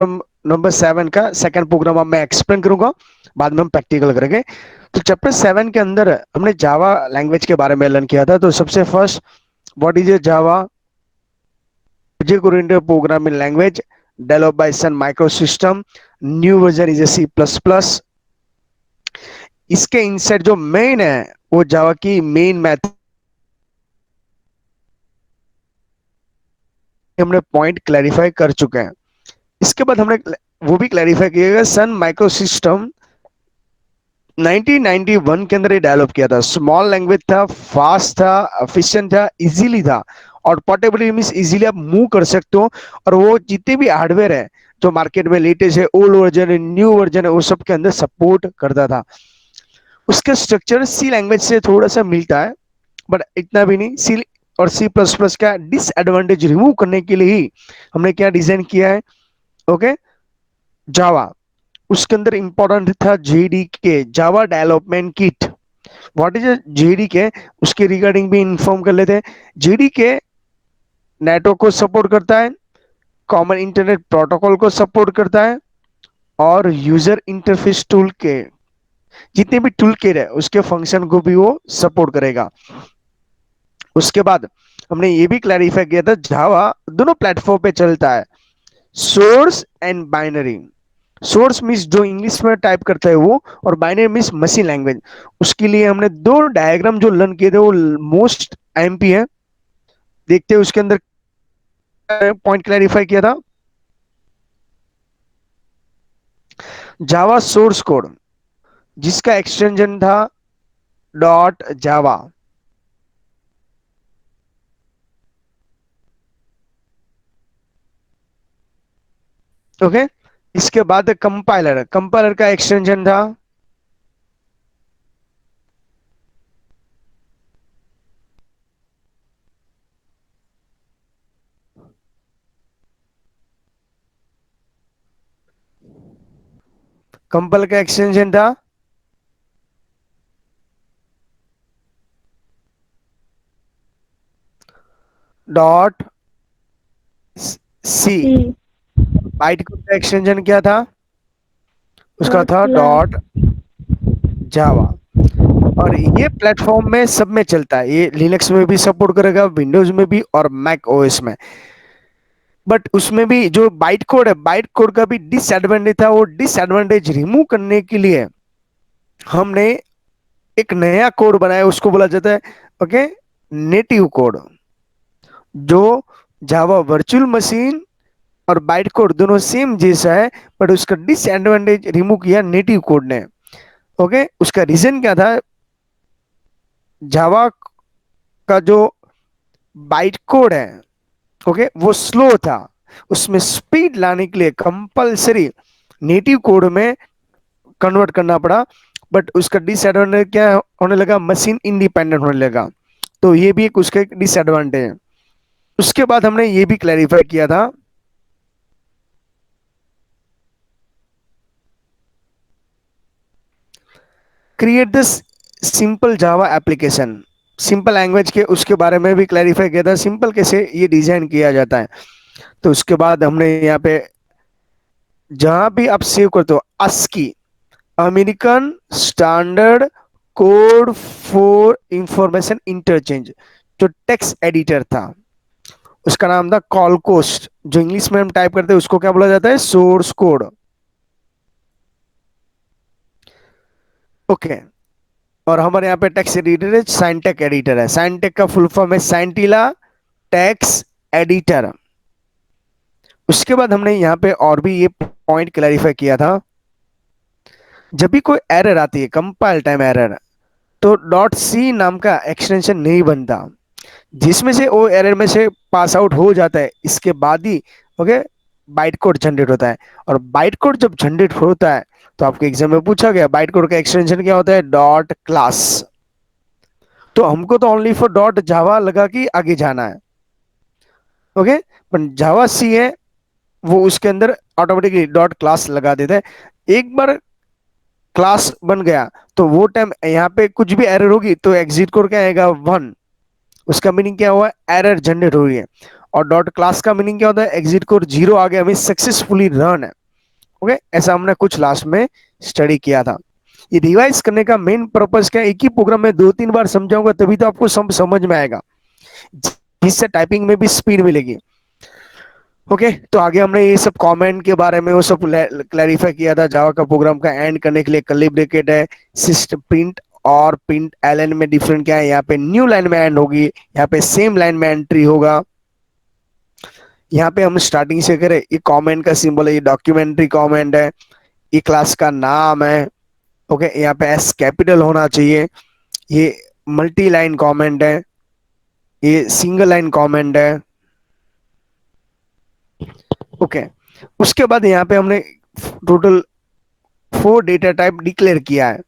Number 7 का second program अब मैं एक्सप्लेन करूंगा, बाद में हम प्रैक्टिकल करेंगे। तो चैप्टर 7 के अंदर हमने जावा लैंग्वेज के बारे में लर्न किया था। तो सबसे first, what is a Java? Object oriented programming language developed by Sun Microsystem, new version is a C plus plus. इसके इनसाइड जो मेन है वो जावा की मेन मैथ, हमने पॉइंट क्लैरिफाई कर चुके हैं। इसके बाद हमने वो भी क्लैरिफाई किया, सन माइक्रोसिस्टम 1991 के अंदर ये डेवलप किया था। स्मॉल लैंग्वेज था, फास्ट था, एफिशिएंट था, इजीली था, और पोर्टेबिलिटी मींस इजीली आप मूव कर सकते हो। और वो जितने भी हार्डवेयर है जो मार्केट में लेटेस्ट है, ओल्ड वर्जन है, न्यू वर्जन है, वो सब के अंदर सपोर्ट करता था। उसका स्ट्रक्चर सी लैंग्वेज से थोड़ा सा मिलता है, बट इतना भी नहीं। सी और सी प्लस प्लस का डिसएडवांटेज रिमूव करने के लिए ही हमने क्या डिजाइन किया है, ओके, जावा। उसके अंदर इंपॉर्टेंट था JDK, Java development kit. What is JDK, उसके रिगार्डिंग भी इन्फॉर्म कर लेते हैं। जेडीके नेटवर्क को सपोर्ट करता है, कॉमन इंटरनेट प्रोटोकॉल को सपोर्ट करता है, और यूजर इंटरफेस टूल के जितने भी टूल किट है उसके फंक्शन को भी वो सपोर्ट करेगा। उसके बाद हमने ये भी क्लैरिफाई किया था, जावा दोनों प्लेटफॉर्म पे चलता है, source and binary. Source means जो इंग्लिश में टाइप करता है वो, और बाइनरी मीन्स मशीन लैंग्वेज। उसके लिए हमने दो डायग्राम जो लर्न किए थे वो मोस्ट एमपी है। देखते हैं उसके अंदर पॉइंट क्लैरिफाई किया था। जावा सोर्स कोड जिसका एक्सटेंशन था डॉट जावा, ओके। इसके बाद कंपाइलर, कंपाइलर का एक्सटेंशन था कंपाइलर का एक्सटेंशन था डॉट सी। सी बाइट कोड का एक्सटेंशन क्या था? उसका डॉट था क्लास। डॉट जावा। और ये प्लेटफॉर्म में सब में चलता है, ये लिनक्स में भी सपोर्ट करेगा, विंडोज में भी, और मैक ओएस में। बट उसमें भी जो बाइट कोड है, बाइट कोड का भी डिसएडवांटेज था। वो डिसएडवांटेज रिमूव करने के लिए हमने एक नया कोड बनाया, उसको बोला जाता है, ओके, नेटिव कोड। जो जावा वर्चुअल मशीन और बाइट कोड दोनों सेम जैसा है, बट उसका डिसएडवांटेज रिमूव किया नेटिव कोड ने, ओके। उसका रीजन क्या था? जावा का जो बाइट कोड है, ओके, वो स्लो था। उसमें स्पीड लाने के लिए कंपलसरी नेटिव कोड में कन्वर्ट करना पड़ा। बट उसका डिसएडवांटेज क्या होने लगा? मशीन इंडिपेंडेंट होने लगा। तो ये भी एक उसका डिसएडवांटेज है। उसके बाद हमने ये भी क्लैरिफाई किया था, create the simple Java application. Simple language के उसके बारे में भी क्लैरिफाई किया था, सिंपल कैसे ये डिजाइन किया जाता है। तो उसके बाद हमने यहाँ पे जहां भी आप सेव करते हो, ASCII, American standard code for information interchange, जो टेक्स्ट एडिटर था उसका नाम था कॉलकोस्ट। जो इंग्लिश में हम टाइप करते हैं उसको क्या बोला जाता है? Source code, okay. और हमारे यहाँ पे टेक्स्ट एडिटर है, साइनटेक एडिटर है। साइनटेक का फुल फॉर्म है साइंटिला टेक्स्ट एडिटर। उसके बाद हमने यहाँ पे और भी ये पॉइंट क्लैरिफाई किया था, जब भी कोई एरर आती है, कंपाइल टाइम एरर, तो डॉट सी नाम का एक्सटेंशन नहीं बनता। जिसमें से वो एरर में से पास आउट हो जाता है, इसके बाद ही, ओके, बाइट कोड जनरेट होता है। और बाइट कोड जब जनरेट होता है तो आपके एग्जाम में पूछा गया बाइट कोड का एक्सटेंशन क्या होता है? Dot class. तो हमको तो ओनली फॉर डॉट जावा लगा कि आगे जाना है, ओके। पर जावा सी है वो उसके अंदर ऑटोमेटिकली डॉट क्लास लगा देता है। एक बार क्लास बन गया तो वो टाइम यहाँ पे कुछ भी एरर होगी तो एग्जिट कोड क्या आएगा? 1। उसका मीनिंग क्या हुआ? एरर जनरेट हो रही है। और डॉट क्लास का मीनिंग क्या होता है, एग्जिट कोड 0 आ गया हमें सक्सेसफुली रन है। ओके, ऐसा हमने कुछ लास्ट में स्टडी किया था। ये रिवाइज करने का मेन पर्पस क्या है, एक ही प्रोग्राम में 2-3 बार समझाऊंगा तभी तो आपको सब समझ में आएगा, जिससे टाइपिंग में भी स्पीड मिलेगी। ओके, तो आगे हमने ये सब कमेंट के बारे में वो सब क्लैरिफाई किया था। जावा का प्रोग्राम का एंड करने के लिए कर्ली ब्रैकेट है, सिस्टम प्रिंट और प्रिंट एलन में डिफरेंट क्या है, यहाँ पे न्यू लाइन में एंड होगी, यहाँ पे सेम लाइन में एंट्री होगा। यहाँ पे हम स्टार्टिंग से करें, ये कमेंट का सिंबल है, ये डॉक्यूमेंट्री कमेंट है, ये क्लास का नाम है। ओके, यहाँ पे एस कैपिटल होना चाहिए। ये मल्टी लाइन कमेंट है, ये सिंगल लाइन कमेंट है। ओके, उसके बाद यहाँ पे हमने टोटल 4 डेटा टाइप डिक्लेयर किया है।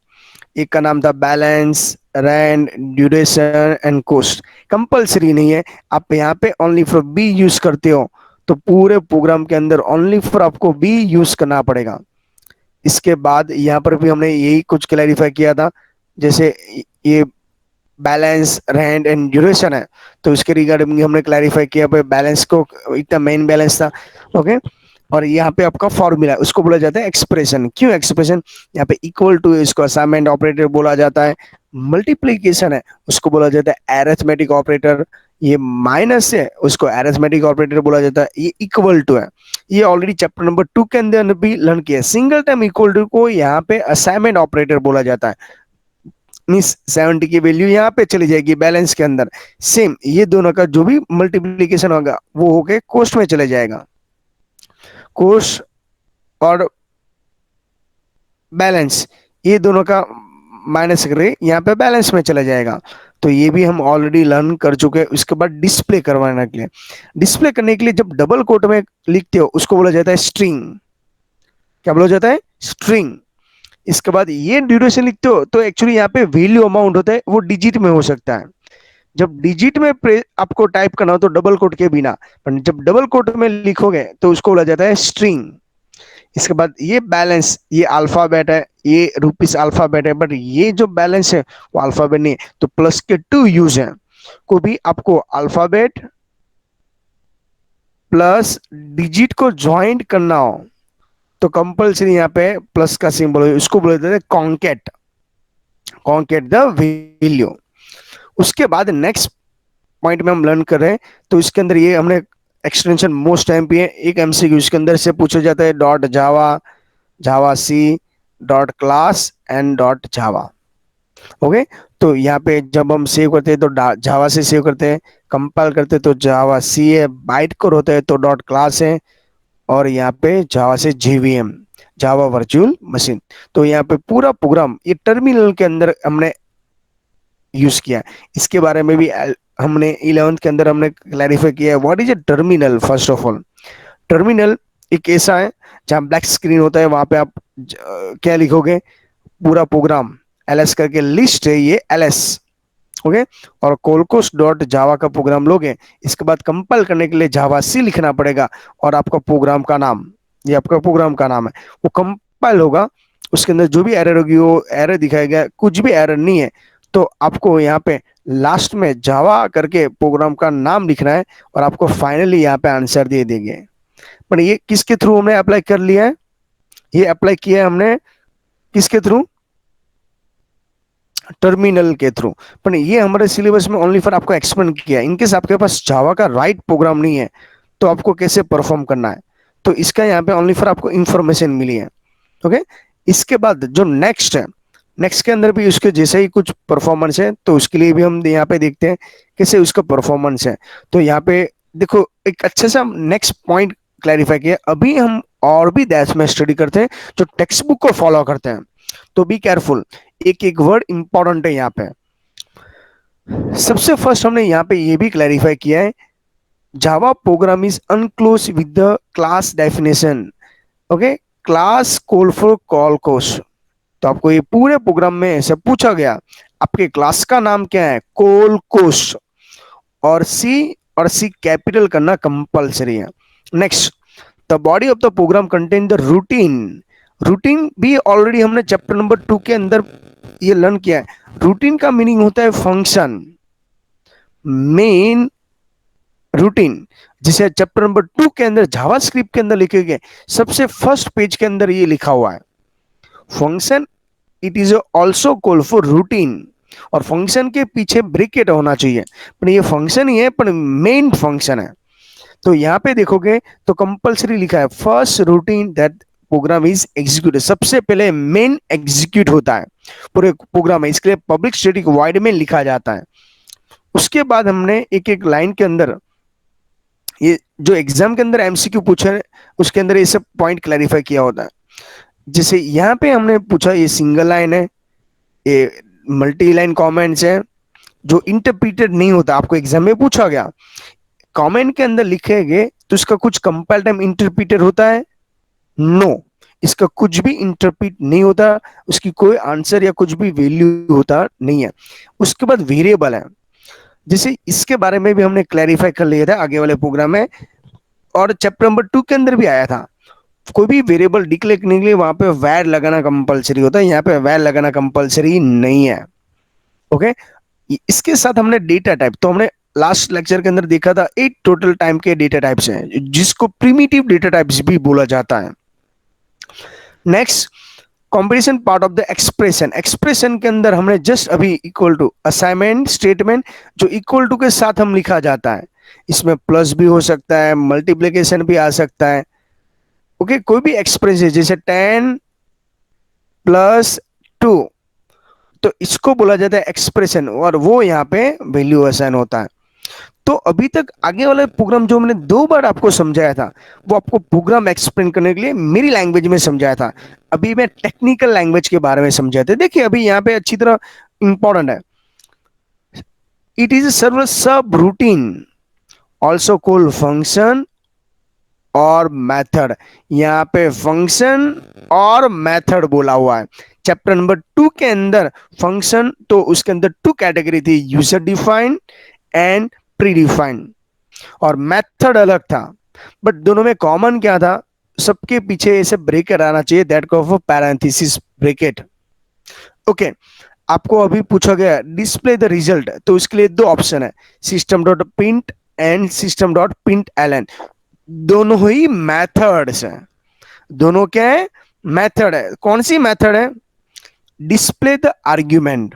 एक का नाम था balance, rand, duration and cost. Compulsory नहीं है, आप यहाँ पे ओनली फॉर बी यूज करते हो तो पूरे प्रोग्राम के अंदर ओनली फॉर आपको बी यूज करना पड़ेगा। इसके बाद यहाँ पर भी हमने यही कुछ क्लैरिफाई किया था, जैसे ये बैलेंस, रेंट एंड ड्यूरेशन है, तो इसके रिगार्डिंग हमने क्लैरिफाई किया पे बैलेंस को इतना मेन बैलेंस था। ओके, और यहाँ पे आपका फॉर्मूला उसको बोला जाता है एक्सप्रेशन। क्यों एक्सप्रेशन, यहाँ पे इक्वल टू इसको असाइनमेंट ऑपरेटर बोला जाता है, मल्टीप्लीकेशन है उसको बोला जाता है एरिथमेटिक ऑपरेटर, ये माइनस है उसको एरिथमेटिक ऑपरेटर बोला जाता है, ये इक्वल टू है, ये ऑलरेडी चैप्टर नंबर 2 के अंदर भी लर्न किया। सिंगल टाइम इक्वल टू को यहाँ पे असाइनमेंट ऑपरेटर बोला जाता है, मीन्स 70 की वैल्यू यहाँ पे चली जाएगी बैलेंस के अंदर। सेम ये दोनों का जो भी मल्टीप्लीकेशन होगा वो होके कोस्ट में चले जाएगा। कोस्ट और बैलेंस ये दोनों का माइनस करके यहाँ पे बैलेंस में चला जाएगा। तो ये भी हम ऑलरेडी लर्न कर चुके हैं। उसके बाद डिस्प्ले करवाने के लिए, डिस्प्ले करने के लिए जब डबल कोट में लिखते हो उसको बोला जाता है स्ट्रिंग। क्या बोला जाता है, स्ट्रिंग। इसके बाद ये ड्यूरेशन लिखते हो तो एक्चुअली यहाँ पे वैल्यू अमाउंट होता है, वो डिजिट में हो सकता है। जब डिजिट में आपको टाइप करना हो तो डबल कोट के बिना, पर जब डबल कोट में लिखोगे तो उसको बोला जाता है स्ट्रिंग। इसके बाद ये बैलेंस, ये अल्फाबेट है, ये रुपीस अल्फाबेट है, बट ये जो बैलेंस है वो अल्फाबेट नहीं है, तो प्लस के 2 यूज है। को भी आपको अल्फाबेट प्लस डिजिट को ज्वाइंट करना हो तो कंपल्सरी यहाँ पे प्लस का सिंबल है, उसको बोलते हैं कॉन्केट, कॉन्केट द वैल्यू। उसके बाद नेक्स्ट पॉइंट में हम लर्न कर रहे हैं, तो इसके अंदर ये हमने एक्सटेंशन मोस्ट टाइम पे है, एक एमसीक्यू इसके अंदर से पूछा जाता है dot Java, javac, dot class and dot Java. Okay, तो यहाँ पे जब हम सेव करते हैं तो जावा से सेव करते हैं, कंपाइल करते हैं तो जावा सी है, बाइट कोड होता है तो डॉट क्लास है, और यहाँ पे जावा से जेवीएम, जावा वर्चुअल मशीन। तो यहाँ पे पूरा प्रोग्राम ये टर्मिनल के अंदर हमने यूज किया। इसके बारे में भी हमने 11th के अंदर हमने क्लैरिफाई किया है what is A terminal. First of all terminal एक ऐसा है जहाँ ब्लैक स्क्रीन होता है, वहां पे आप क्या लिखोगे, पूरा प्रोग्राम एलएस करके लिस्ट है ये एलएस। ओके, और कोलकोस डॉट जावा का प्रोग्राम लोगे, इसके बाद कंपाइल करने के लिए जावा सी लिखना पड़ेगा, और आपका प्रोग्राम का नाम, ये आपका प्रोग्राम का नाम है, वो कंपाइल होगा। उसके अंदर जो भी एरर होगी वो एरर दिखाएगा, कुछ भी एरर नहीं है तो आपको यहाँ पे लास्ट में जावा करके प्रोग्राम का नाम लिखना है, और आपको फाइनली यहाँ पे आंसर दे देंगे। पर ये किसके थ्रू हमने अप्लाई कर लिया है, ये अप्लाई किया है हमने किसके थ्रू, टर्मिनल के थ्रू। पर ये हमारे सिलेबस में ओनली फॉर आपको एक्सप्लेन किया। इनकेस आपके पास जावा का राइट प्रोग्राम नहीं है तो आपको कैसे परफॉर्म करना है, तो इसका यहाँ पे ओनली फॉर आपको इंफॉर्मेशन मिली है। ओके, इसके बाद जो नेक्स्ट है, नेक्स्ट के अंदर भी उसके जैसे ही कुछ परफॉर्मेंस है, तो उसके लिए भी हम यहाँ पे देखते हैं कैसे उसका परफॉर्मेंस है। तो यहाँ पे देखो एक अच्छे से हम नेक्स्ट पॉइंट क्लैरिफाई किया। अभी हम और भी दैट्स में स्टडी करते हैं जो टेक्स्ट बुक को फॉलो करते हैं, तो बी केयरफुल, एक एक वर्ड इंपॉर्टेंट है यहाँ पे। सबसे फर्स्ट हमने यहाँ पे ये भी क्लैरिफाई किया है, Java program is enclose with the class definition. Okay, class call for call cos. तो आपको ये पूरे प्रोग्राम में ऐसे पूछा गया आपके क्लास का नाम क्या है, कॉल कोस, और सी कैपिटल करना कंपलसरी है। Next, the body of the program contain the routine. Routine भी ऑलरेडी हमने चैप्टर नंबर 2 के अंदर ये लर्न किया है। रूटीन का मीनिंग होता है फंक्शन, मेन रूटीन। जिसे चैप्टर नंबर 2 के अंदर जावास्क्रिप्ट के अंदर लिखे गए सबसे फर्स्ट पेज के अंदर ये लिखा हुआ है, function it is also called for routine. और फंक्शन के पीछे ब्रैकेट होना चाहिए, पर ये फंक्शन ही है, पर मेन फंक्शन है। तो यहाँ पे देखोगे तो कंपलसरी लिखा है first routine that program is executed, सबसे पहले मेन एग्जीक्यूट होता है पूरे प्रोग्राम में, इसके लिए पब्लिक स्टैटिक वॉइड में लिखा जाता है। उसके बाद हमने एक एक लाइन के अंदर ये जो एग्जाम के अंदर एमसीक्यू पूछा है उसके अंदर ये सब पॉइंट क्लैरिफाई किया होता है। जैसे यहाँ पे हमने पूछा ये सिंगल लाइन है, ये मल्टी लाइन कमेंट्स है जो इंटरप्रिटेड नहीं होता, आपको एग्जाम में पूछा गया कमेंट के अंदर लिखेंगे तो इसका कुछ कंपाइल टाइम इंटरप्रिटेड होता है, नो, इसका कुछ भी इंटरप्रिट नहीं होता, उसकी कोई आंसर या कुछ भी वैल्यू होता नहीं है। उसके बाद वेरिएबल है, जैसे इसके बारे में भी हमने क्लैरिफाई कर लिया था आगे वाले प्रोग्राम में, और चैप्टर नंबर 2 के अंदर भी आया था। कोई भी वेरिएबल डिक्लेयर करने के लिए वहां पे वैर लगाना कंपलसरी होता है, यहाँ पे वैर लगाना कंपलसरी नहीं है। ओके, इसके साथ हमने डेटा टाइप, तो हमने लास्ट लेक्चर के अंदर देखा था 8 टोटल टाइम के डेटा टाइप्स हैं जिसको प्रिमिटिव डेटा टाइप्स भी बोला जाता है। Next, combination part of the expression, expression के अंदर हमने जस्ट अभी इक्वल टू असाइनमेंट स्टेटमेंट जो इक्वल टू के साथ हम लिखा जाता है, इसमें प्लस भी हो सकता है, मल्टीप्लिकेशन भी आ सकता है। ओके, कोई भी एक्सप्रेशन जैसे 10 प्लस 2, तो इसको बोला जाता है एक्सप्रेशन, और वो यहाँ पे वैल्यू असाइन होता है। तो अभी तक आगे वाला प्रोग्राम जो मैंने 2 बार आपको समझाया था वो आपको प्रोग्राम एक्सप्लेन करने के लिए मेरी लैंग्वेज में समझाया था, अभी मैं टेक्निकल लैंग्वेज के बारे में समझाया था। देखिए अभी यहाँ पे अच्छी तरह इंपॉर्टेंट है, इट इज सर्वर सब रूटीन ऑल्सो कॉल्ड फंक्शन और मेथड, यहाँ पे फंक्शन और मेथड बोला हुआ है। चैप्टर नंबर 2 के अंदर फंक्शन, तो उसके अंदर 2 कैटेगरी थी, user defined and pre defined, और मेथड अलग था। बट दोनों में कॉमन क्या था, सबके पीछे ऐसे ब्रेकेट आना चाहिए, that called for parenthesis bracket. Okay, आपको अभी पूछा गया डिस्प्ले द रिजल्ट, तो उसके लिए 2 ऑप्शन है, system dot print and system dot println, दोनों ही मेथड्स हैं। दोनों क्या है, मेथड है। कौन सी मेथड है, डिस्प्ले द आर्ग्यूमेंट,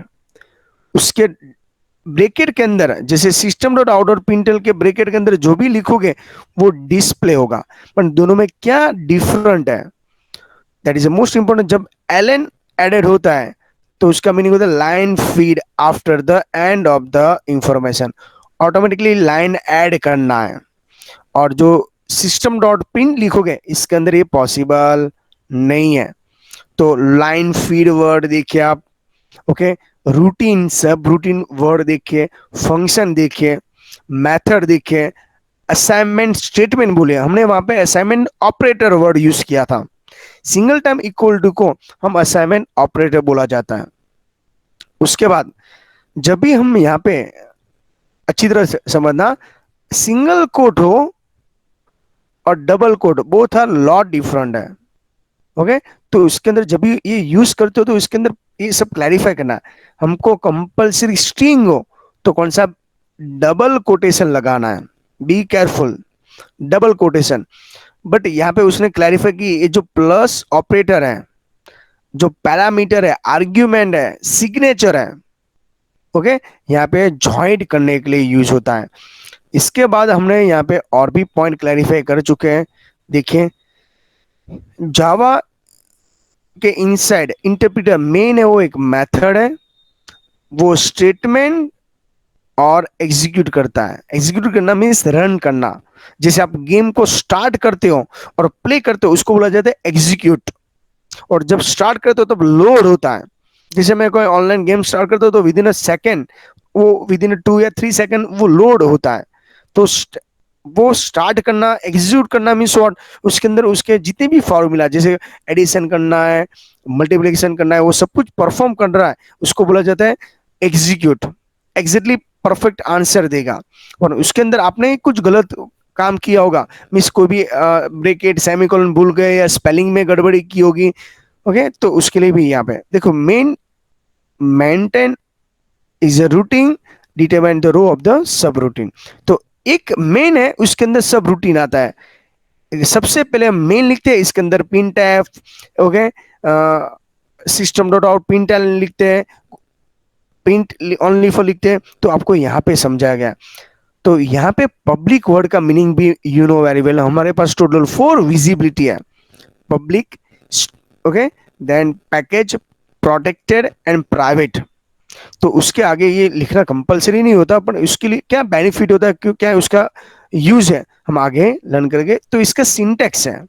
उसके ब्रेकेट के अंदर जैसे सिस्टम डॉट आउट डॉट प्रिंटल के ब्रेकेट के अंदर जो भी लिखोगे वो डिस्प्ले होगा, पर दोनों में क्या डिफरेंट है, दैट इज मोस्ट इंपॉर्टेंट। जब एलन एडेड होता है तो उसका मीनिंग होता है line feed after the end of the information, automatically line add करना है। और जो सिस्टम डॉट प्रिंट लिखोगे इसके अंदर ये पॉसिबल नहीं है। तो लाइन फीड वर्ड देखिए आप, ओके, रूटीन सब रूटीन वर्ड देखिए, फंक्शन देखिए, मेथड देखिए, असाइनमेंट स्टेटमेंट बोले, हमने वहां पे असाइनमेंट ऑपरेटर वर्ड यूज किया था, सिंगल टाइम इक्वल टू को हम असाइनमेंट ऑपरेटर बोला जाता है। उसके बाद जब भी हम यहाँ पे अच्छी तरह से समझना, सिंगल कोट हो और double quote both are lot different है। ओके, तो उसके अंदर जब भी ये यूज करते हो तो इसके अंदर ये सब क्लैरिफाई करना है। हमको कंपलसरी स्ट्रिंग हो तो कौन सा डबल कोटेशन लगाना है, be careful, double quotation. But यहाँ पे उसने क्लैरिफाई की ये जो प्लस ऑपरेटर है, जो पैरामीटर है, आर्ग्यूमेंट है, सिग्नेचर है, ओके, यहाँ पे ज्वाइंट करने के लिए यूज होता है। इसके बाद हमने यहाँ पे और भी पॉइंट क्लैरिफाई कर चुके हैं। देखिए जावा के इनसाइड इंटरप्रेटर मेन है, वो एक मेथड है, वो स्टेटमेंट और एग्जीक्यूट करता है। एग्जीक्यूट करना मीन्स रन करना, जैसे आप गेम को स्टार्ट करते हो और प्ले करते हो उसको बोला जाता है एग्जीक्यूट, और जब स्टार्ट करते हो तब लोड होता है। जैसे मैं कोई ऑनलाइन गेम स्टार्ट करता हूँ तो विद इन अ सेकेंड, वो विद इन 2 या 3 सेकेंड वो लोड होता है। तो वो स्टार्ट करना, एग्जीक्यूट करना मीन्स व्हाट, उसके अंदर उसके जितने भी फॉर्मूला जैसे एडिशन करना है, मल्टीप्लिकेशन करना है, वो सब कुछ परफॉर्म कर रहा है, उसको बोला जाता है एग्जीक्यूट। एग्जैक्टली परफेक्ट आंसर देगा। और उसके अंदर आपने कुछ गलत काम किया होगा, मीन्स कोई भी ब्रेकेट सेमीकोलन भूल गए या स्पेलिंग में गड़बड़ी की होगी, ओके, तो उसके लिए भी यहाँ पे देखो maintain is a routine determine the row of the sub routine. तो एक मेन है, उसके अंदर सब रूटीन आता है। सबसे पहले हम मेन लिखते हैं, इसके अंदर printf, okay, system dot out print लिखते हैं, प्रिंट ओनली फॉर लिखते हैं, तो आपको यहाँ पे समझाया गया। तो यहाँ पे पब्लिक वर्ड का मीनिंग भी यू नो वेरी वेल, हमारे पास टोटल 4 विजिबिलिटी है। Public, okay, then package, protected and private. तो उसके आगे ये लिखना कंपलसरी नहीं होता, पर उसके लिए क्या बेनिफिट होता है, क्यों, क्या उसका यूज है, हम आगे लर्न करेंगे। तो इसका सिंटेक्स है,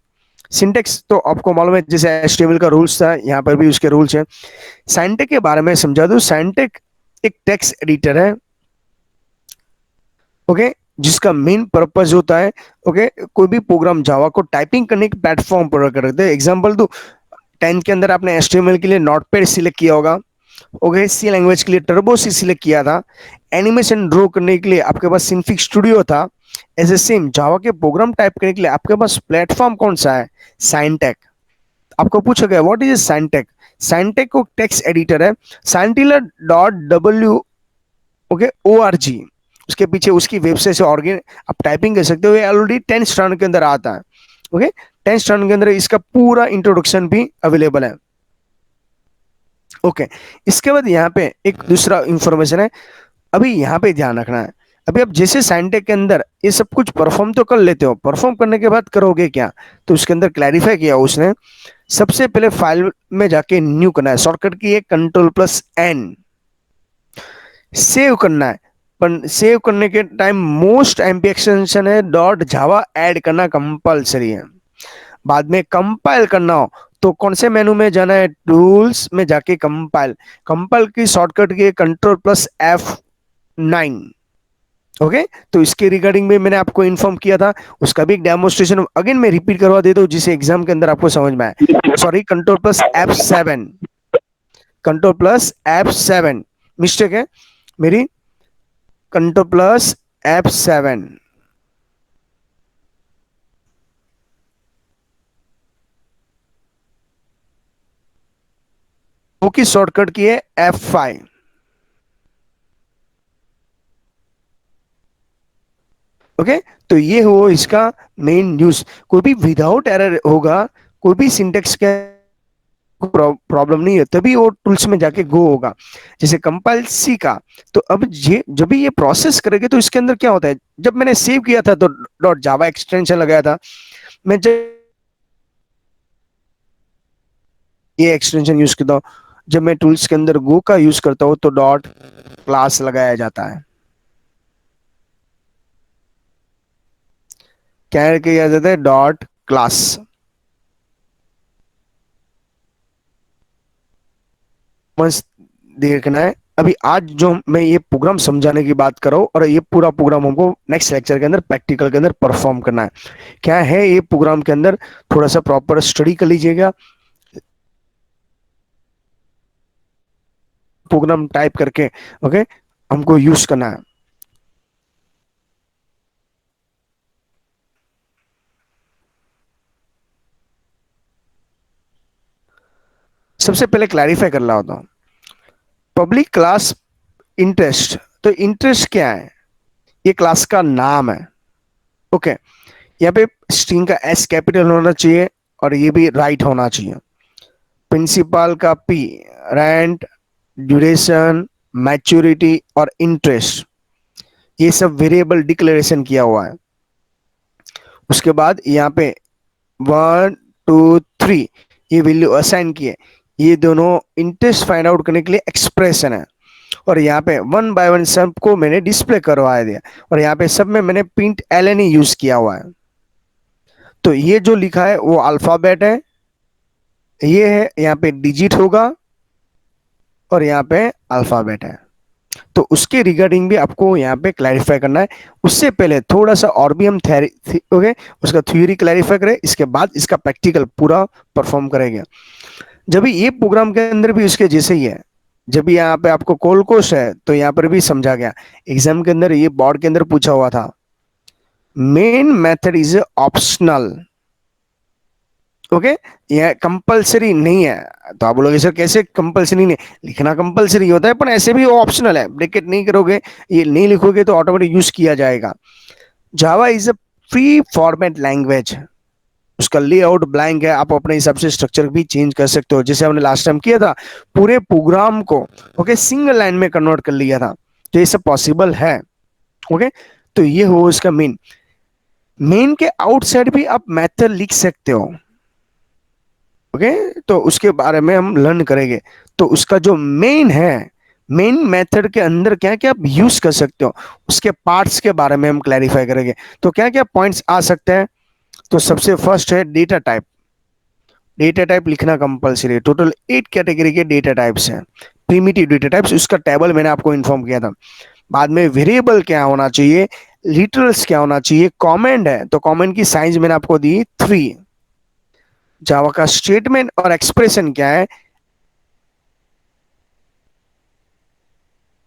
सिंटेक्स तो आपको मालूम है, जैसे एचटीएमएल का रूल्स था, यहाँ पर भी उसके रूल्स हैं। साइंटेक के बारे में समझा दूं। साइंटेक एक टेक्स्ट एडिटर है, ओके, जिसका मेन पर्पज होता है, ओके, कोई भी प्रोग्राम जावा को टाइपिंग करने के प्लेटफॉर्म पर करते हैं। एग्जांपल दो, 10th के अंदर आपने एचटीएमएल के लिए नोटपैड सिलेक्ट किया होगा, ओके, सी लैंग्वेज के लिए टर्बो सी सिलेक्ट किया था, एनिमेशन ड्रॉ करने के लिए आपके पास सिंफिक स्टूडियो था। ऐसे सेम जावा के प्रोग्राम टाइप करने के लिए आपके पास प्लेटफॉर्म कौन सा है? साइंटेक। आपको पूछा गया व्हाट इज साइंटेक? साइंटेक को टेक्स्ट एडिटर है, scintilla.w, ओके, ORG, उसके पीछे उसकी वेबसाइट से ऑर्गेन आप टाइपिंग कर सकते हो। ये ऑलरेडी 10 स्टैंडर्ड के अंदर आता है, ओके, 10 स्टैंडर्ड के अंदर इसका पूरा इंट्रोडक्शन भी अवेलेबल है, ओके। इसके बाद यहाँ पे एक दूसरा इंफॉर्मेशन है, अभी यहाँ पे ध्यान रखना है। अभी आप जैसे साइंटेक के अंदर ये सब कुछ परफॉर्म तो कर लेते हो, परफॉर्म करने के बाद करोगे क्या? तो उसके अंदर क्लैरिफाई किया उसने, सबसे पहले फाइल में जाके न्यू करना है, शॉर्टकट की है Ctrl+N, सेव करना है। पर सेव करने के टाइम मोस्ट एमपी एक्सटेंशन है डॉट जावा ऐड करना कंपलसरी है। बाद में कंपाइल करना हो तो कौन से मेनू में जाना है? टूल्स में जाके कंपाइल, कंपाइल की शॉर्टकट की Ctrl+F9, ओके। तो इसके रिगार्डिंग में मैंने आपको इन्फॉर्म किया था, उसका भी एक डेमोस्ट्रेशन अगेन मैं रिपीट करवा देता हूँ, जिसे एग्जाम के अंदर आपको समझ में आए। सॉरी, Ctrl+F7, Ctrl+F7 मिस्टेक है मेरी, Ctrl+F7, वो की शॉर्टकट की है F5, ओके। तो ये हो इसका मेन न्यूज। कोई भी विदाउट एरर होगा, कोई भी सिंटेक्स का प्रॉब्लम नहीं है, तभी वो टूल्स में जाके गो होगा। जैसे कंपाइल सी का, तो अब ये जब भी ये प्रोसेस करेंगे तो इसके अंदर क्या होता है, जब मैंने सेव किया था तो डॉट जावा एक्सटेंशन लगाया था, मैं जब ये एक्सटेंशन यूज करता हूँ, जब मैं टूल्स के अंदर गो का यूज करता हूँ तो डॉट क्लास लगाया जाता है, क्या किया जाता है? Dot class. बस देखना है। अभी आज जो मैं ये प्रोग्राम समझाने की बात कर रहा हूँ, और ये पूरा प्रोग्राम हमको नेक्स्ट लेक्चर के अंदर प्रैक्टिकल के अंदर परफॉर्म करना है। क्या है ये प्रोग्राम के अंदर, थोड़ा सा प्रॉपर स्टडी कर लीजिएगा, प्रोग्राम टाइप करके, ओके, हमको यूज करना है। सबसे पहले क्लैरिफाई कर रहा होता हूँ, पब्लिक क्लास इंटरेस्ट, तो इंटरेस्ट क्या है? ये क्लास का नाम है, ओके। यहाँ पे स्ट्रिंग का एस कैपिटल होना चाहिए, और ये भी राइट होना चाहिए। प्रिंसिपल का पी, रेंट, ड्यूरेशन, मैच्योरिटी और इंटरेस्ट, ये सब वेरिएबल डिक्लेरेशन किया हुआ है। उसके बाद यहाँ पे 1 2 3 ये वैल्यू असाइन किए, ये दोनों इंटरेस्ट फाइंड आउट करने के लिए एक्सप्रेशन है। और यहाँ पे 1 बाय 1 सबको मैंने डिस्प्ले करवा दिया, और यहाँ पे सब में मैंने प्रिंट एलएन ही यूज किया हुआ है। तो ये जो लिखा है वो अल्फाबेट है, ये है यहाँ पे डिजिट होगा, और यहाँ पे अल्फाबेट है। तो उसके रिगार्डिंग भी आपको यहाँ पे क्लैरिफाई करना है। उससे पहले थोड़ा सा और भी हम थ्योरी, ओके, उसका थ्योरी क्लैरिफाई करें, इसके बाद इसका प्रैक्टिकल पूरा परफॉर्म करेंगे। जब भी ये प्रोग्राम के अंदर भी उसके जैसे ही है, जब भी यहाँ पे आपको कॉल कोस्ट है तो यहाँ पर भी समझा गया, एग्जाम के अंदर ये बोर्ड के अंदर पूछा हुआ था, main method is optional, okay, ये कंपलसरी नहीं है। तो आप बोलोगे सर कैसे कंपलसरी नहीं? लिखना कंपलसरी होता है, पर ऐसे भी ऑप्शनल है, ब्रैकेट नहीं करोगे, ये नहीं लिखोगे तो ऑटोमेटिक यूज किया जाएगा। Java is a free format language. उसका लेआउट ब्लैंक है, आप अपने हिसाब से स्ट्रक्चर भी चेंज कर सकते हो, जैसे हमने लास्ट टाइम किया था, पूरे प्रोग्राम को ओके सिंगल लाइन में कन्वर्ट कर लिया था। तो ये सब पॉसिबल है। ओके, तो ये हो इसका मेन। मेन के आउटसाइड भी आप मेथड लिख सकते हो। ओके, तो उसके बारे में हम लर्न करेंगे। तो उसका जो मेन है, मेन मेथड के अंदर क्या क्या आप यूज कर सकते हो, उसके पार्ट्स के बारे में हम क्लैरिफाई करेंगे। तो क्या क्या पॉइंट्स आ सकते हैं। तो सबसे फर्स्ट है डेटा टाइप। डेटा टाइप लिखना कंपलसरी है। टोटल 8 कैटेगरी के डेटा टाइप्स हैं। प्रिमिटिव डेटा टाइप्स, उसका टेबल मैंने आपको इन्फॉर्म किया था। बाद में वेरिएबल क्या होना चाहिए, लिटरल्स क्या होना चाहिए, कमेंट है तो कमेंट की साइज मैंने आपको दी 3। जावा का स्टेटमेंट और एक्सप्रेशन क्या है,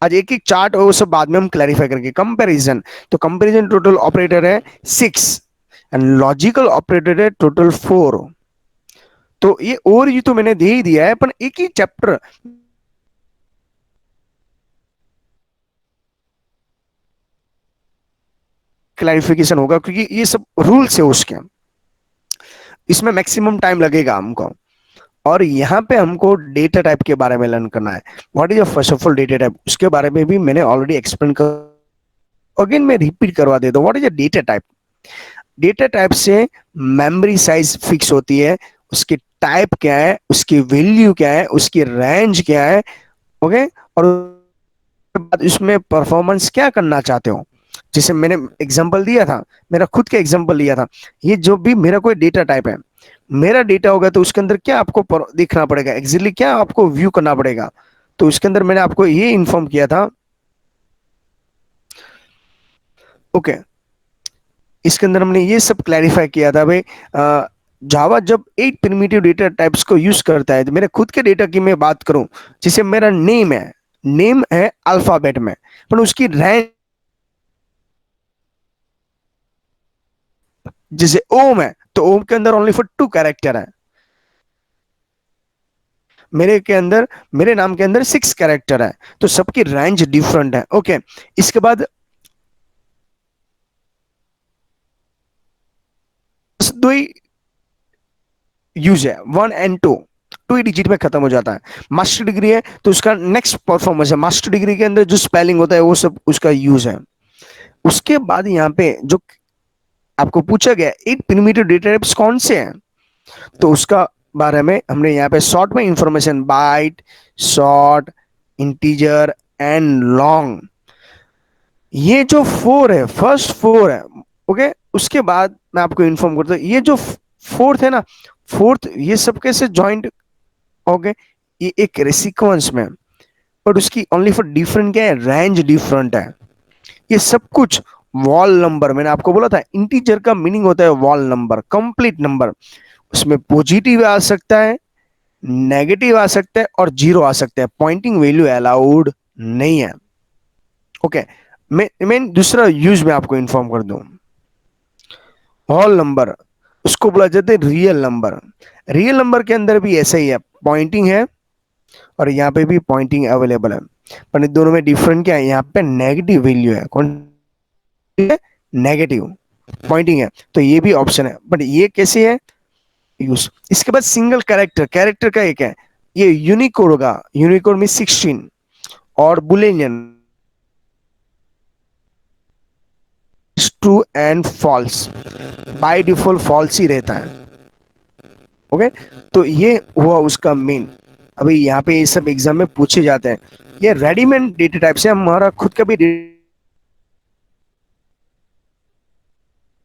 आज एक एक चार्ट और वो सब बाद में हम क्लैरिफाई करेंगे। कंपैरिजन, तो कंपैरिजन टोटल ऑपरेटर है 6 एंड लॉजिकल ऑपरेटर है टोटल 4। तो ये और ये तो मैंने दे ही दिया है, पर एक ही चैप्टर क्लैरिफिकेशन होगा, क्योंकि ये सब रूल्स है उसके, इसमें मैक्सिमम टाइम लगेगा हमको। और यहाँ पे हमको डेटा टाइप के बारे में लर्न करना है। What is first of all data type, उसके बारे में भी मैंने ऑलरेडी एक्सप्लेन कर, अगेन मैं रिपीट करवा देता हूँ। What is a data type. Data type से मेमोरी साइज फिक्स होती है, उसकी टाइप क्या है, उसकी वैल्यू क्या है, उसकी रेंज क्या है। ओके, और बाद इसमें परफॉर्मेंस क्या करना चाहते हो। जैसे मैंने एग्जांपल दिया था, मेरा खुद का एग्जांपल लिया था। ये जो भी मेरा कोई डेटा टाइप है, मेरा डेटा होगा, तो उसके अंदर क्या आपको देखना पड़ेगा, एग्जैक्टली क्या आपको व्यू करना पड़ेगा। तो उसके अंदर मैंने आपको ये इन्फॉर्म किया था। ओके, इसके अंदर हमने ये सब क्लैरिफाई किया था भाई। जावा जब 8 प्रिमिटिव डेटा टाइप्स को यूज करता है, तो मेरे खुद के डेटा की मैं बात करूं, जैसे मेरा नेम है, नेम है अल्फाबेट में, पर उसकी रेंज, जैसे ओम है तो ओम के अंदर ओनली फॉर 2 कैरेक्टर है। मेरे के अंदर, मेरे नाम के अंदर 6 कैरेक्टर है। तो सबकी रेंज डिफरेंट है। ओके, इसके बाद बस दो ही यूज है, 1 और 2, 2 ही डिजिट में खत्म हो जाता है। मास्टर डिग्री है तो उसका नेक्स्ट परफॉर्मेंस है, मास्टर डिग्री के अंदर जो स्पेलिंग होता है वो सब उसका यूज है। उसके बाद यहाँ पे जो आपको पूछा गया 8 प्रिमिटिव डेटा टाइप्स कौन से हैं, तो उसका बारे में हमने यहाँ पे शॉर्ट में information, byte, short, integer and long, ये जो 4 है, फर्स्ट 4 है। ओके, उसके बाद मैं आपको इन्फॉर्म करता हूँ ये जो फोर्थ है ना, फोर्थ ये सब कैसे ज्वाइंट हो गए, ये एक सीक्वेंस में, बट उसकी ओनली फॉर डिफरेंट क्या है, रेंज डिफरेंट है। ये सब कुछ वॉल नंबर, मैंने आपको बोला था इंटीजर का मीनिंग होता है वॉल नंबर, कंप्लीट नंबर। उसमें पॉजिटिव आ सकता है, नेगेटिव आ सकता है और जीरो आ सकता है, पॉइंटिंग वैल्यू अलाउड नहीं है। ओके, मैं दूसरा यूज में आपको इन्फॉर्म कर दूं, होल नंबर, उसको बोला जाता है रियल नंबर। रियल नंबर के अंदर भी ऐसा ही है, पॉइंटिंग है और यहाँ पे भी पॉइंटिंग अवेलेबल है, पर इन दोनों में डिफरेंट क्या है, यहाँ पे नेगेटिव वैल्यू है, कौन है, नेगेटिव पॉइंटिंग है। तो ये भी ऑप्शन है, बट ये कैसे है यूज। इसके बाद सिंगल कैरेक्टर, कैरेक्टर का एक है, ये यूनिकोड होगा, यूनिकोड में 16, और boolean, true and false, by default false ही रहता है। ओके, तो ये हुआ उसका मेन। अभी यहाँ पे ये सब एग्जाम में पूछे जाते हैं। ये रेडीमेड डेटा टाइप से हमारा खुद का भी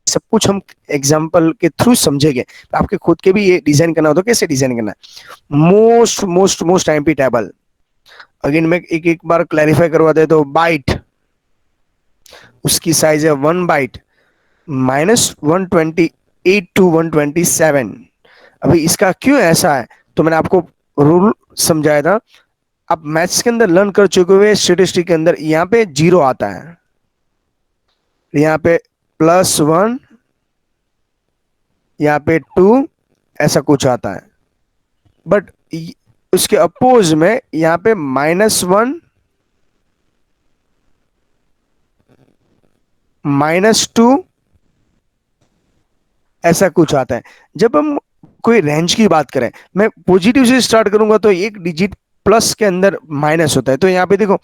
सब कुछ हम एग्जाम्पल के थ्रू समझेंगे। आपके खुद के भी ये डिजाइन करना हो तो कैसे डिजाइन करना है। Most most most MP table, again मैं एक एक बार क्लैरिफाई करवा दे, तो बाइट, उसकी साइज है 1 बाइट, -128 to 127। अभी इसका क्यों ऐसा है, तो मैंने आपको रूल समझाया था। आप मैथ्स के अंदर लर्न कर चुके हुए, स्टेटिस्टिक के अंदर यहाँ पे जीरो आता है, यहाँ पे +1, यहाँ पे 2, ऐसा कुछ आता है। बट उसके अपोज में यहाँ पे -1, -2 ऐसा कुछ आता है। जब हम कोई रेंज की बात करें, मैं पॉजिटिव से स्टार्ट करूंगा तो एक डिजिट प्लस के अंदर माइनस होता है, तो यहाँ पे देखो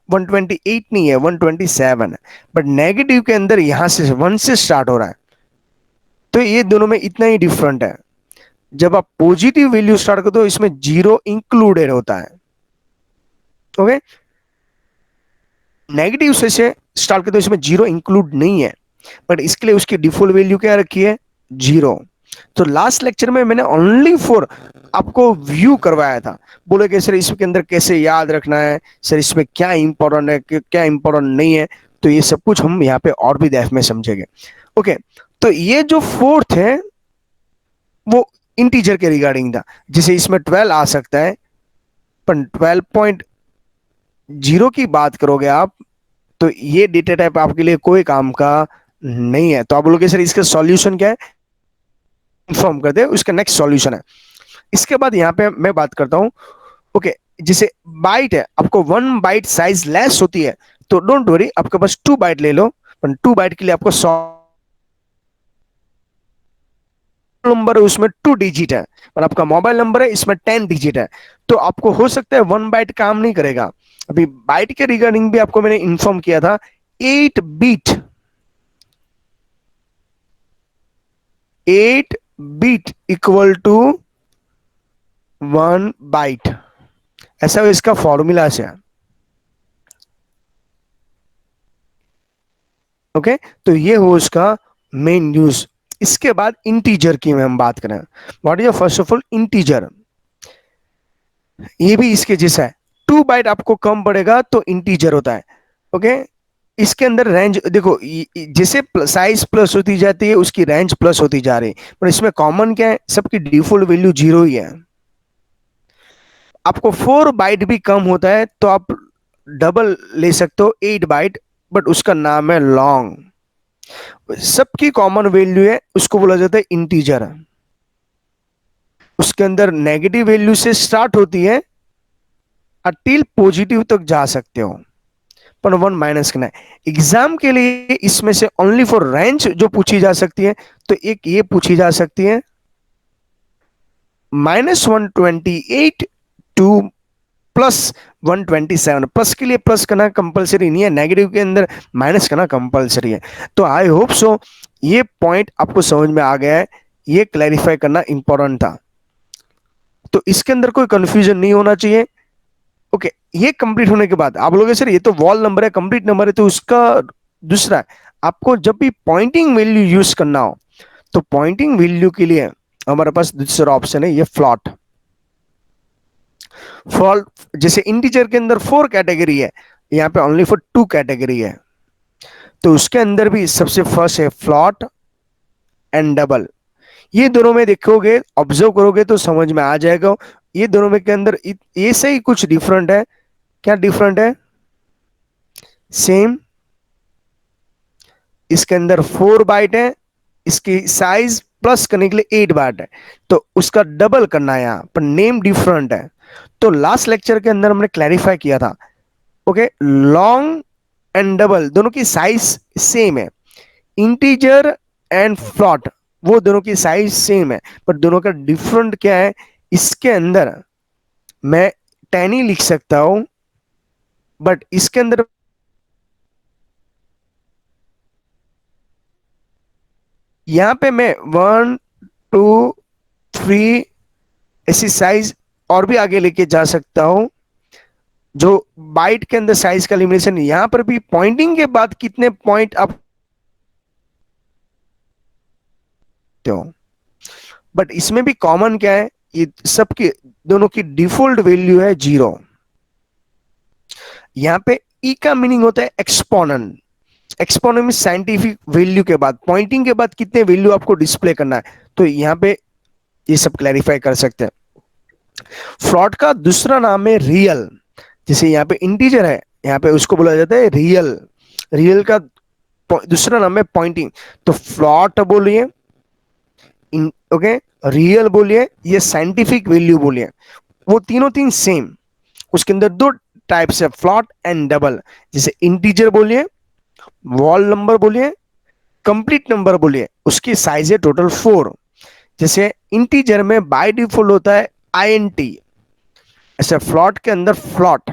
128 नहीं है, 127 है। बट नेगेटिव के अंदर यहां से 1 से स्टार्ट हो रहा है, तो ये दोनों में इतना ही डिफरेंट है। जब आप पॉजिटिव वैल्यू स्टार्ट करते हो इसमें जीरो इंक्लूडेड होता है। ओके, नेगेटिव से स्टार्ट करते हो इसमें जीरो इंक्लूड नहीं है, बट इसके लिए उसकी डिफॉल्ट वैल्यू क्या रखी है, जीरो। तो लास्ट लेक्चर में मैंने ओनली फॉर आपको व्यू करवाया था, बोले कि सर इसके अंदर कैसे याद रखना है, सर इसमें क्या इंपॉर्टेंट है क्या इंपॉर्टेंट नहीं है। तो ये सब कुछ हम यहाँ पे और भी डेप्थ में समझेंगे। ओके, तो ये जो फोर्थ है वो इंटीजर के रिगार्डिंग था, जिसे इसमें 12 आ सकता है, पर 12.0 की बात करोगे आप तो ये डेटा टाइप आपके लिए कोई काम का नहीं है। तो आप बोलोगे सर इसका सॉल्यूशन क्या है, इन्फॉर्म कर दे, उसका नेक्स्ट सॉल्यूशन है। इसके बाद यहाँ पे मैं बात करता हूँ। ओके, जैसे बाइट है, आपको 1 बाइट साइज लेस होती है, तो डोंट वरी, आपके पास 2 बाइट ले लो, पर 2 बाइट के लिए आपको 100 नंबर है, उसमें 2 डिजिट है, पर आपका मोबाइल नंबर है इसमें 10 डिजिट है, तो आपको हो सकता है 1 बाइट काम नहीं करेगा। अभी बाइट के रिगार्डिंग भी आपको मैंने इन्फॉर्म किया था, 8 bit, 8 bit equal to 1 byte, ऐसा इसका फॉर्मूला से। ओके, तो ये हो उसका मेन यूज। इसके बाद इंटीजर की हम बात करें, what is first of all integer, ये भी इसके जैसा है। 2 बाइट आपको कम पड़ेगा तो इंटीजर होता है। ओके, इसके अंदर रेंज देखो, जैसे साइज प्लस होती जाती है उसकी रेंज प्लस होती जा रही है, पर इसमें कॉमन क्या है, सबकी डिफॉल्ट वैल्यू जीरो ही है। आपको 4 बाइट भी कम होता है तो आप डबल ले सकते हो, 8 बाइट, बट उसका नाम है लॉन्ग। सबकी कॉमन वैल्यू है, उसको बोला जाता है इंटीजर। उसके अंदर नेगेटिव वैल्यू से स्टार्ट होती है टिल पॉजिटिव तक जा सकते हो, पर 1 माइनस करना है। एग्जाम के लिए इसमें से ओनली फॉर रेंज जो पूछी जा सकती है, तो एक ये पूछी जा सकती है -128 टू +127। प्लस के लिए प्लस करना कंपलसरी नहीं है, नेगेटिव के अंदर माइनस करना कंपलसरी है। तो आई होप सो ये पॉइंट आपको समझ में आ गया है, ये क्लैरिफाई करना इंपॉर्टेंट था, तो इसके अंदर कोई कंफ्यूजन नहीं होना चाहिए। ओके, ये कंप्लीट होने के बाद आप लोग सर ये तो वॉल नंबर है, कंप्लीट नंबर है, तो उसका दूसरा है, आपको जब भी पॉइंटिंग वैल्यू यूज करना हो तो पॉइंटिंग वैल्यू के लिए हमारे पास दूसरा ऑप्शन है, ये फ्लॉट। फॉल्ट, जैसे इंटीजर के अंदर 4 कैटेगरी है, यहाँ पे ओनली फॉर 2 कैटेगरी है, तो उसके अंदर भी सबसे फर्स्ट है फ्लॉट एंड डबल। ये दोनों में देखोगे, ऑब्जर्व करोगे तो समझ में आ जाएगा, ये दोनों में के अंदर ये से ही कुछ डिफरेंट है। क्या डिफरेंट है, सेम। इसके अंदर 4 बाइट है, इसकी साइज प्लस करने के लिए 8 बाइट है, तो उसका डबल करना है यहाँ पर, नेम डिफरेंट है। तो लास्ट लेक्चर के अंदर हमने क्लैरिफाई किया था। ओके, लॉन्ग एंड डबल दोनों की साइज सेम है, इंटीजर एंड फ्लॉट वो दोनों की साइज सेम है, पर दोनों का डिफरेंट क्या है, इसके अंदर मैं 10 ही लिख सकता हूं, बट इसके अंदर यहां पे मैं 1 2 3 ऐसी साइज और भी आगे लेके जा सकता हूं, जो बाइट के अंदर साइज का लिमिटेशन। यहां पर भी पॉइंटिंग के बाद कितने पॉइंट आप हो, बट इसमें भी कॉमन क्या है, ये सबके दोनों की डिफॉल्ट वैल्यू है जीरो। यहां पे ई का मीनिंग होता है एक्सपोनेंट, एक्सपोनेंट में साइंटिफिक वैल्यू के बाद पॉइंटिंग के बाद कितने वैल्यू आपको डिस्प्ले करना है, तो यहां पे ये सब क्लैरिफाई कर सकते हैं। फ्लॉट का दूसरा नाम है रियल, जैसे यहाँ पे इंटीजर है, यहाँ पे उसको बोला जाता है रियल। रियल का दूसरा नाम है पॉइंटिंग, तो फ्लॉट बोलिए, ओके, रियल बोलिए, ये साइंटिफिक वैल्यू बोलिए, वो तीनों तीन सेम। उसके अंदर दो टाइप्स है, फ्लॉट एंड डबल। जैसे इंटीजर बोलिए, वॉल नंबर बोलिए, कंप्लीट नंबर बोलिए, उसकी साइज है टोटल 4। जैसे इंटीजर में बाय डिफॉल्ट होता है INT, ऐसे फ्लॉट के अंदर फ्लॉट।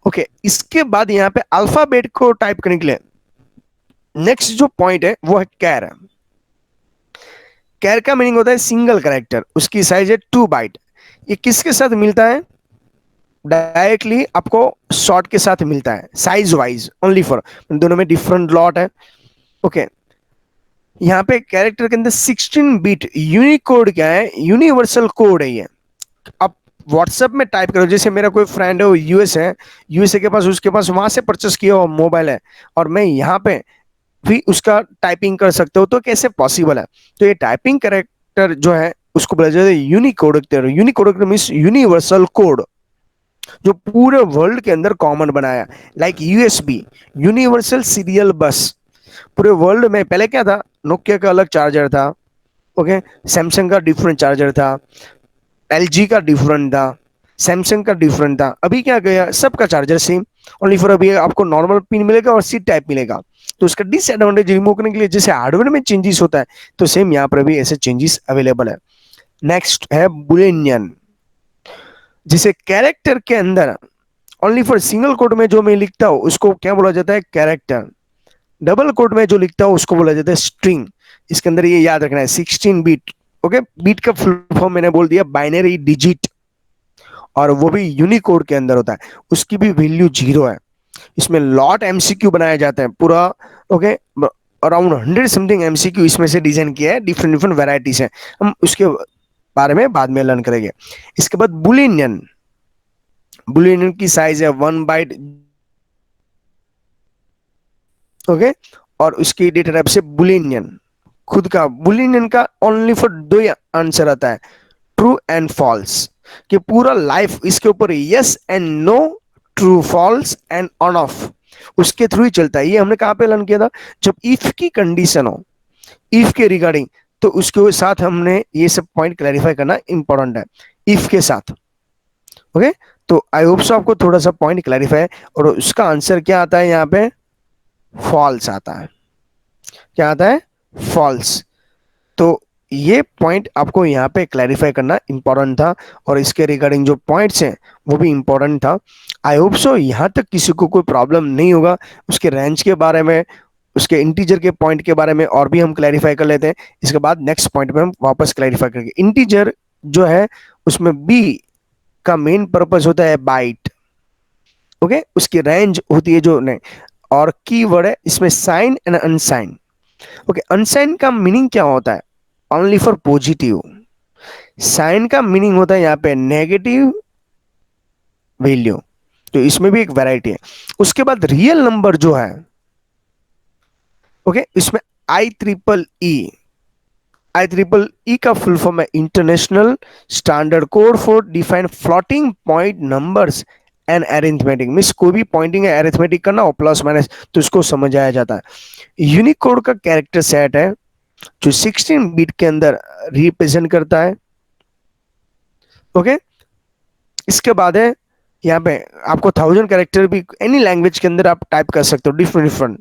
ओके, इसके बाद यहाँ पे अल्फाबेट को टाइप करने के लिए नेक्स्ट जो पॉइंट है वो है कैर। कैर का मीनिंग होता है सिंगल कैरेक्टर, उसकी साइज है 2 बाइट। ये किसके साथ मिलता है? डायरेक्टली आपको शॉर्ट के साथ मिलता है, साइज वाइज ओनली फॉर, दोनों में डिफरेंट लॉट है। ओके, यहाँ पे कैरेक्टर के अंदर 16 बिट यूनिकोड क्या है? यूनिवर्सल कोड है ये। अब व्हाट्सएप में टाइप करो, जैसे मेरा कोई फ्रेंड है वो यूएस है, यूएसए के पास, उसके पास वहां से परचेस किया हुआ मोबाइल है, और मैं यहाँ पे भी उसका टाइपिंग कर सकते हो, तो कैसे पॉसिबल है? तो ये टाइपिंग कैरेक्टर जो है उसको बोला जाता है Unicode. Unicode means universal code, जो पूरे वर्ल्ड के अंदर कॉमन बनाया। लाइक यूएसबी, यूनिवर्सल सीरियल बस। पूरे वर्ल्ड में पहले क्या था? नोकिया का अलग चार्जर था, ओके, सैमसंग का डिफरेंट चार्जर था, LG का डिफरेंट था, सैमसंग का डिफरेंट था। अभी क्या गया, सबका चार्जर सेम, ओनली फॉर अभी आपको नॉर्मल पिन मिलेगा और सी टाइप मिलेगा। तो उसका डिसएडवांटेज रिमूव करने के लिए जैसे हार्डवेयर में चेंजेस होता है, तो सेम यहाँ पर भी ऐसे चेंजेस अवेलेबल है। नेक्स्ट है बुलियन। जिसे कैरेक्टर के अंदर ओनली फॉर सिंगल कोड में जो मैं लिखता हूं उसको क्या बोला जाता है? कैरेक्टर। डबल कोड में जो लिखता हूं उसको बोला जाता है स्ट्रिंग। इसके अंदर ये याद रखना है 16 बिट। ओके, बीट का फुल फॉर्म मैंने बोल दिया, बाइनरी डिजिट, और वो भी यूनिकोड के अंदर होता है, उसकी भी वैल्यू 0 है। इसमें लॉट MCQ बनाया जाता है पूरा। ओके, अराउंड 100 समथिंग MCQ इसमें से डिजाइन किया है, डिफरेंट डिफरेंट वेराइटीज है। हम उसके बारे में बाद में लर्न करेंगे। इसके बाद बुलियन। बुलियन की साइज है 1 बाइट। ओके, और उसकी डेटा टाइप से बुलियन। खुद का बुलियन का ओनली फॉर 2 ही आंसर आता है, ट्रू एंड फॉल्स। कि पूरा लाइफ इसके ऊपर yes and no, true false and on off, उसके थ्रू ही चलता है। ये हमने कहां पे लर्न किया था? जब इफ की कंडीशन हो, इफ के रिगार्डिंग, तो उसके साथ हमने ये सब पॉइंट क्लैरिफाई करना इंपॉर्टेंट है, इफ के साथ। ओके, तो आई होप सो आपको थोड़ा सा पॉइंट क्लैरिफाई है। और उसका आंसर क्या आता है यहाँ पे? फॉल्स आता है। क्या आता है? फॉल्स। तो ये पॉइंट आपको यहाँ पे क्लैरिफाई करना इंपॉर्टेंट था, और इसके रिगार्डिंग जो पॉइंट्स हैं वो भी इंपॉर्टेंट था। आई होप सो यहाँ तक किसी को कोई प्रॉब्लम नहीं होगा। उसके रेंज के बारे में, उसके इंटीजर के पॉइंट के बारे में और भी हम क्लैरिफाई कर लेते हैं। इसके बाद नेक्स्ट पॉइंट में हम वापस क्लैरिफाई करेंगे। इंटीजर जो है उसमें बी का मेन पर्पस होता है बाइट। ओके, उसकी रेंज होती है जो नहीं, और कीवर्ड है इसमें sign and unsign. Okay, unsign का मीनिंग क्या होता है? Only for positive. साइन का मीनिंग होता है यहाँ पे नेगेटिव वैल्यू। तो इसमें भी एक वैरायटी है। उसके बाद रियल नंबर जो है, ओके, इसमें आई ट्रिपल ई का फुल फॉर्म है international standard code for define floating point numbers and arithmetic. Means कोई भी पॉइंटिंग है, अरिथमेटिक करना और प्लस माइनस, तो इसको समझाया जाता है। यूनिकोड का कैरेक्टर सेट है जो 16 बिट के अंदर रिप्रेजेंट करता है। ओके, इसके बाद है यहाँ पे आपको 1000 कैरेक्टर भी एनी लैंग्वेज के अंदर आप टाइप कर सकते हो, डिफरेंट डिफरेंट।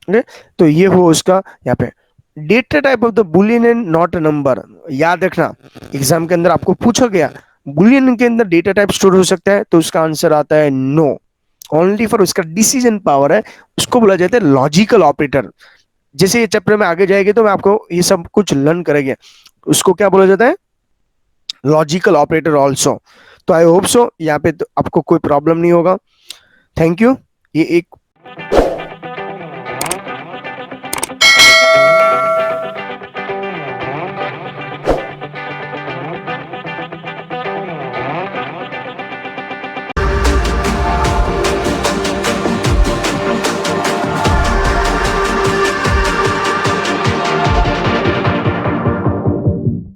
ओके, तो ये हो उसका यहाँ पे data type of the Boolean and not a number. याद रखना, एग्जाम के अंदर आपको पूछा गया बुलियन के अंदर डेटा टाइप स्टोर हो सकता है, तो उसका आंसर आता है नो। ओनली फॉर उसका डिसीजन पावर है, उसको बोला जाता है लॉजिकल ऑपरेटर। जैसे ये चैप्टर में आगे जाएंगे तो मैं आपको ये सब कुछ लर्न करेंगे, उसको क्या बोला जाता है? Logical operator also. तो आई होप सो यहाँ पे तो आपको कोई प्रॉब्लम नहीं होगा। Thank you. ये एक